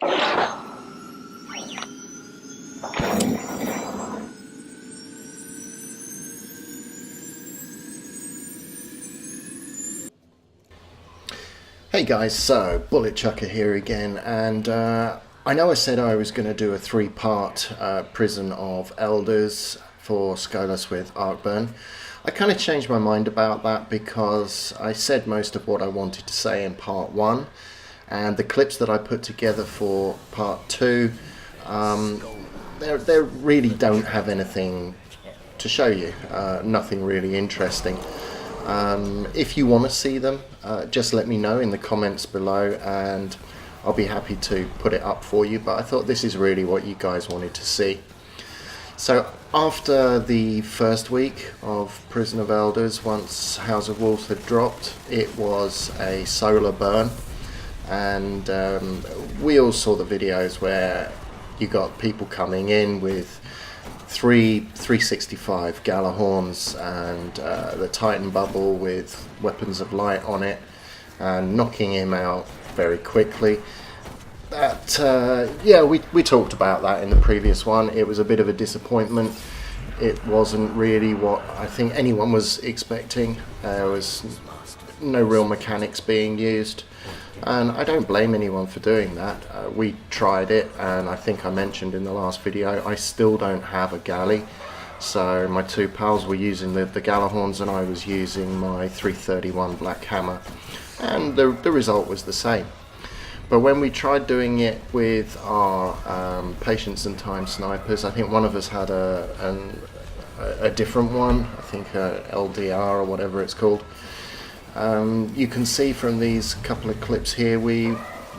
Hey guys, so Bullet Chucker here again, and I know I said I was going to do a three-part Prison of Elders for Skolas with Arcburn. I kind of changed my mind about that because I said most of what I wanted to say in part one, and the clips that I put together for part two, they really don't have anything to show you, nothing really interesting. If you want to see them, just let me know in the comments below and I'll be happy to put it up for you, but I thought this is really what you guys wanted to see. So after the first week of Prison of Elders, once House of Wolves had dropped, it was a solar burn, and we all saw the videos where you got people coming in with 365 Galahorns and the Titan bubble with weapons of light on it and knocking him out very quickly. Yeah, we talked about that in the previous one. It was a bit of a disappointment. It wasn't really what I think anyone was expecting. There was no real mechanics being used, and I don't blame anyone for doing that. We tried it, and I think I mentioned in the last video I still don't have a galley, so my two pals were using the Galahorns and I was using my 331 Black Hammer, and the result was the same. But when we tried doing it with our Patience and Time snipers, I think one of us had a different one, I think LDR or whatever it's called. You can see from these couple of clips here we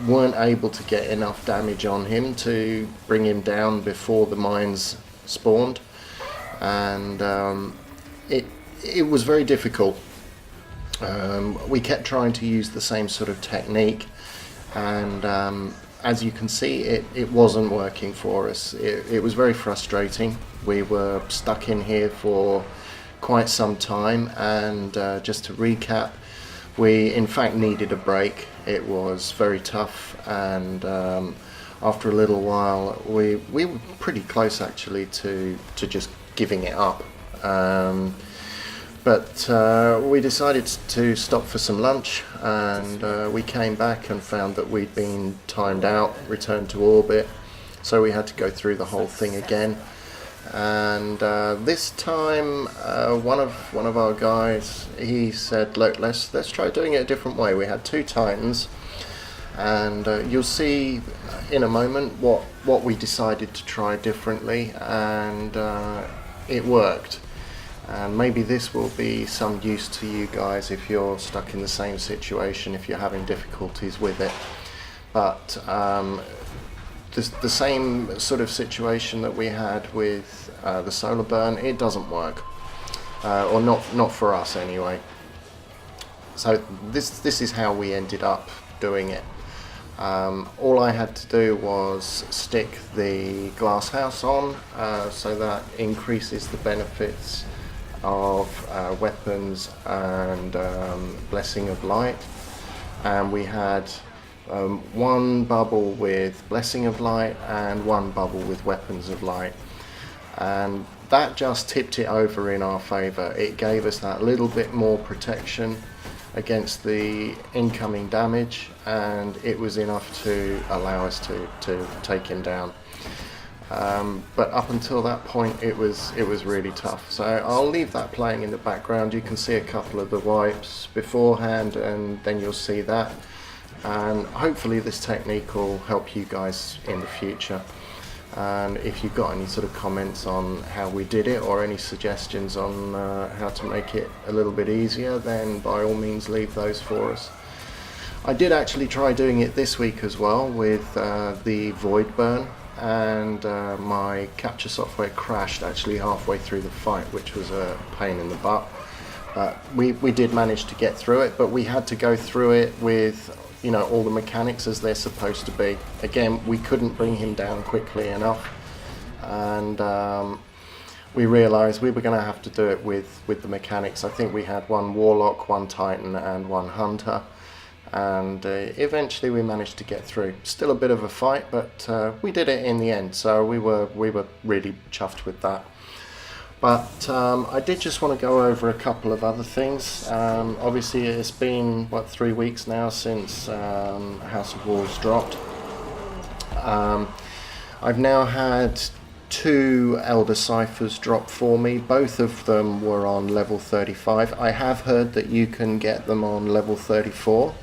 weren't able to get enough damage on him to bring him down before the mines spawned, and it was very difficult. We kept trying to use the same sort of technique, and as you can see it wasn't working for us. It was very frustrating. We were stuck in here for quite some time, and just to recap, we in fact needed a break. It was very tough, and after a little while we were pretty close actually to just giving it up, but we decided to stop for some lunch, and we came back and found that we'd been timed out, returned to orbit, so we had to go through the whole thing again. And this time one of our guys, he said, look, let's try doing it a different way. We had two Titans, and you'll see in a moment what we decided to try differently, and it worked. And maybe this will be some use to you guys if you're stuck in the same situation, if you're having difficulties with it. But the same sort of situation that we had with the solar burn, it doesn't work, or not for us anyway. So this is how we ended up doing it. All I had to do was stick the glass house on, so that increases the benefits of weapons and blessing of light, and we had one bubble with blessing of light and one bubble with weapons of light, and that just tipped it over in our favor. It gave us that little bit more protection against the incoming damage, and it was enough to allow us to take him down. But up until that point it was really tough, so I'll leave that playing in the background. You can see a couple of the wipes beforehand, and then you'll see that, and hopefully this technique will help you guys in the future. And if you've got any sort of comments on how we did it, or any suggestions on how to make it a little bit easier, then by all means leave those for us. I did actually try doing it this week as well with the Void Burn, and my capture software crashed actually halfway through the fight, which was a pain in the butt. We did manage to get through it, but we had to go through it with, you know, all the mechanics as they're supposed to be. Again, we couldn't bring him down quickly enough, and we realized we were going to have to do it with the mechanics. I think we had one Warlock, one Titan and one Hunter, and eventually we managed to get through. Still a bit of a fight, but we did it in the end, so we were really chuffed with that. But I did just want to go over a couple of other things. Obviously it's been 3 weeks now since House of Wolves dropped. I've now had 2 Elder Ciphers drop for me. Both of them were on level 35. I have heard that you can get them on level 34,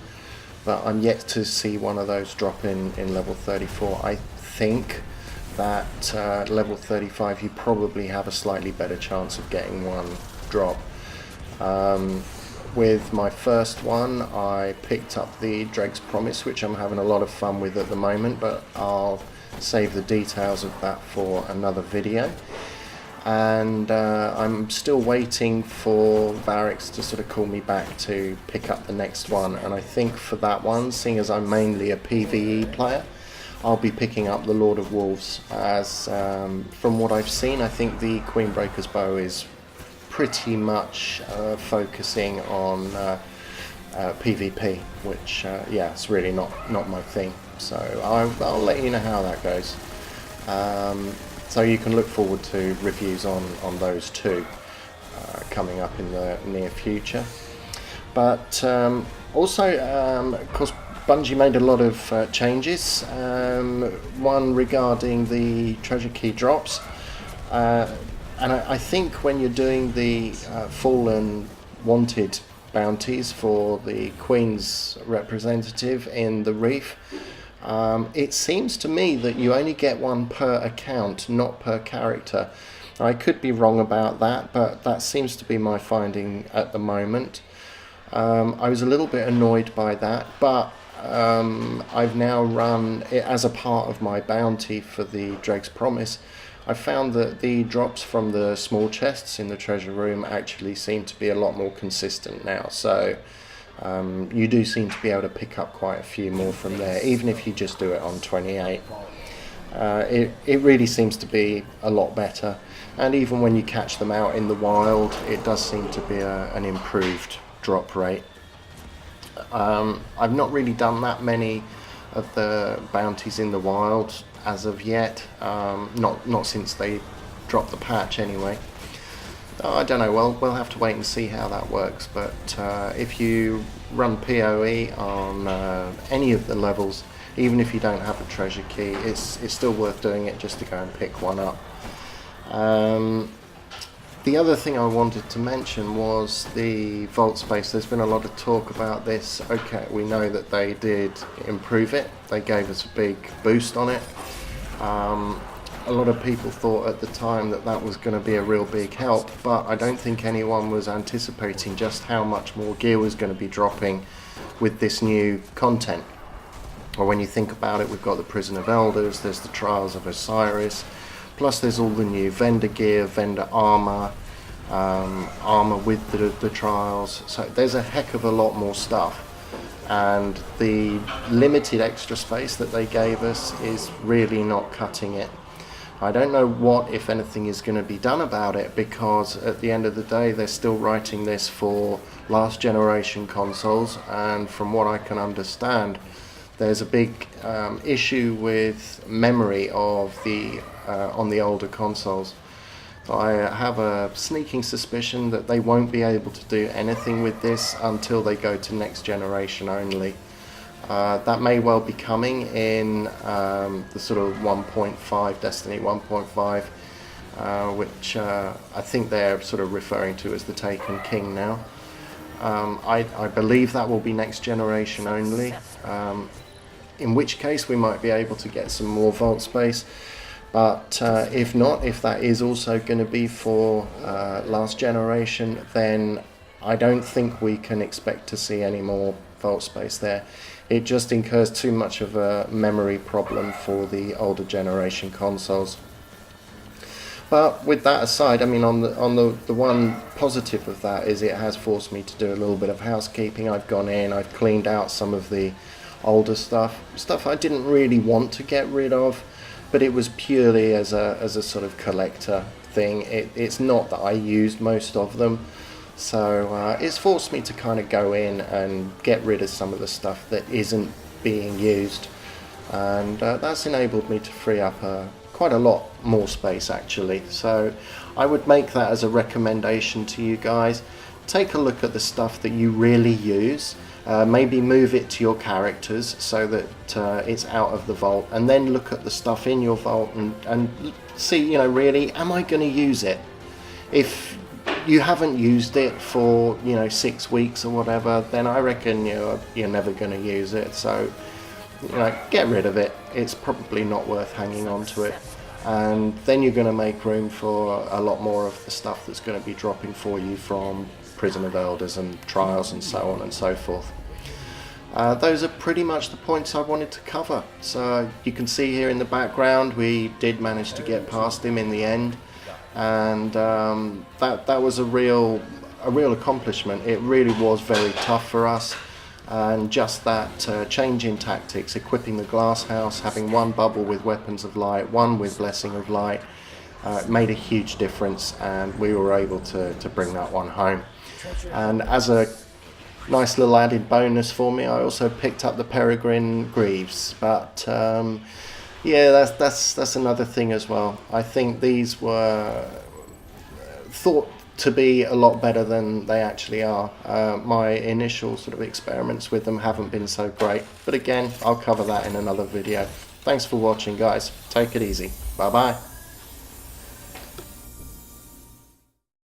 but I'm yet to see one of those drop in level 34. I think that level 35 you probably have a slightly better chance of getting one drop. With my first one, I picked up the Dreg's Promise, which I'm having a lot of fun with at the moment, but I'll save the details of that for another video. And I'm still waiting for Varix to sort of call me back to pick up the next one, and I think for that one, seeing as I'm mainly a PvE player, I'll be picking up the Lord of Wolves, as from what I've seen, I think the Queenbreaker's Bow is pretty much focusing on PvP, which yeah, it's really not my thing. So I'll let you know how that goes. So you can look forward to reviews on those two coming up in the near future. But also, of course, Bungie made a lot of changes. One regarding the treasure key drops. And I think when you're doing the Fallen Wanted bounties for the Queen's representative in the Reef, it seems to me that you only get one per account, not per character. I could be wrong about that, but that seems to be my finding at the moment. I was a little bit annoyed by that, but I've now run it as a part of my bounty for the Dreg's Promise. I found that the drops from the small chests in the treasure room actually seem to be a lot more consistent now, so you do seem to be able to pick up quite a few more from there, even if you just do it on 28. It really seems to be a lot better, and even when you catch them out in the wild, it does seem to be an improved drop rate. I've not really done that many of the bounties in the wild as of yet, not since they dropped the patch anyway. I don't know, well, we'll have to wait and see how that works, but if you run PoE on any of the levels, even if you don't have a treasure key, it's still worth doing it just to go and pick one up. The other thing I wanted to mention was the vault space. There's been a lot of talk about this. Okay, we know that they did improve it. They gave us a big boost on it. A lot of people thought at the time that that was going to be a real big help, but I don't think anyone was anticipating just how much more gear was going to be dropping with this new content. Or when you think about it, we've got the Prison of Elders, there's the Trials of Osiris, plus there's all the new vendor gear, vendor armor, armor with the Trials. So there's a heck of a lot more stuff. And the limited extra space that they gave us is really not cutting it. I don't know what, if anything, is going to be done about it, because at the end of the day they're still writing this for last generation consoles, and from what I can understand there's a big issue with memory of the on the older consoles. So I have a sneaking suspicion that they won't be able to do anything with this until they go to next generation only. That may well be coming in the sort of 1.5, Destiny 1.5, which I think they're sort of referring to as the Taken King now. I believe that will be next generation only, in which case we might be able to get some more vault space. But if not, if that is also going to be for last generation, then I don't think we can expect to see any more vault space there. It just incurs too much of a memory problem for the older generation consoles. But with that aside, I mean, on the one positive of that is it has forced me to do a little bit of housekeeping. I've gone in, I've cleaned out some of the older stuff I didn't really want to get rid of, but it was purely as a sort of collector thing. It's not that I used most of them, So it's forced me to kind of go in and get rid of some of the stuff that isn't being used, and that's enabled me to free up quite a lot more space actually. So I would make that as a recommendation to you guys. Take a look at the stuff that you really use. Maybe move it to your characters so that it's out of the vault, and then look at the stuff in your vault and see, you know, really, am I going to use it? If you haven't used it for, you know, 6 weeks or whatever, then I reckon you're never going to use it. So, you know, get rid of it. It's probably not worth hanging on to it. And then you're going to make room for a lot more of the stuff that's going to be dropping for you from Prison of Elders and Trials and so on and so forth. Those are pretty much the points I wanted to cover. So you can see here in the background we did manage to get past him in the end, and that was a real accomplishment. It really was very tough for us, and just that change in tactics, equipping the glass house, having one bubble with Weapons of Light, one with Blessing of Light, made a huge difference, and we were able to bring that one home. And as a nice little added bonus for me, I also picked up the Peregrine Greaves, but yeah, that's another thing as well. I think these were thought to be a lot better than they actually are. My initial sort of experiments with them haven't been so great, but again, I'll cover that in another video. Thanks for watching, guys. Take it easy. Bye bye.